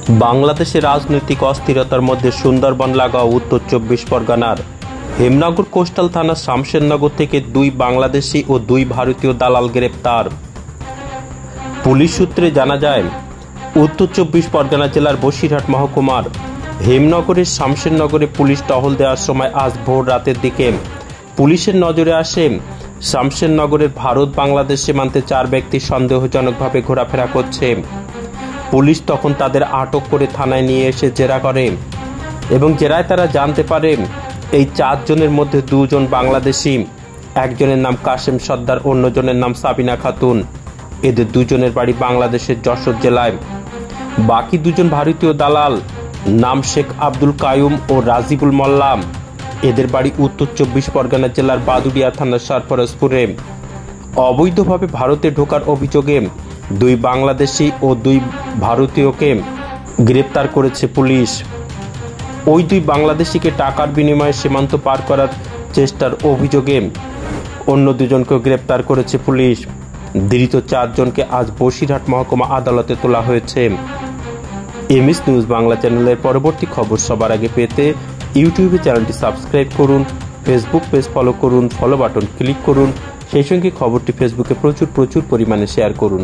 বাংলাদেশে রাজনৈতিক অস্থিরতার মধ্যে সুন্দরবন লাগা উত্তর ২৪ পরগনার হেমনগর কোস্টাল থানার শামশেরনগর থেকে ২ বাংলাদেশি ও ২ ভারতীয় দালাল গ্রেপ্তার। পুলিশ সূত্রে জানা যায়, উত্তর ২৪ পরগনা জেলার বসিরহাট মহকুমার হেমনগরের শামশেরনগরে পুলিশ টহল দেওয়ার সময় আজ ভোর রাতের দিকে পুলিশের নজরে আসে শামশেরনগরের ভারত বাংলাদেশ সীমান্তে ৪ ব্যক্তি সন্দেহজনকভাবে ঘোরাফেরা করছে। পুলিশ তখন তাদের আটক করে থানায় নিয়ে এসে জেরা করে এবং জেরায় তারা জানতে পারে এই ৪ জনের মধ্যে ২ জন বাংলাদেশি, একজনের নাম কাশেম সর্দার, অন্যজনের নাম সাবিনা খাতুন। এদের ২ জনের বাড়ি বাংলাদেশের যশোর জেলায়। বাকি ২ জন ভারতীয় দালাল নাম শেখ আব্দুল কায়ুম ও রাজিবুল মোল্লা। এদের বাড়ি উত্তর ২৪ পরগনা জেলার বাদুড়িয়া থানার সরফরাজপুরে। অবৈধভাবে ভারতে ঢোকার অভিযোগে ২ বাংলাদেশি ও ২ ভারতীয়কে গ্রেপ্তার করেছে পুলিশ। ওই ২ বাংলাদেশিকে টাকার বিনিময়ে সীমান্ত পার করার চেষ্টার অভিযোগে অন্য ২ জনকেও গ্রেপ্তার করেছে পুলিশ। ধৃত ৪ জনকে আজ বসিরহাট মহকুমা আদালতে তোলা হয়েছে। এমএস নিউজ বাংলা চ্যানেলের পরবর্তী খবর সবার আগে পেতে ইউটিউবে চ্যানেলটি সাবস্ক্রাইব করুন, ফেসবুক পেজ ফলো করুন, ফলো বাটন ক্লিক করুন, সেই সঙ্গে খবরটি ফেসবুকে প্রচুর পরিমাণে শেয়ার করুন।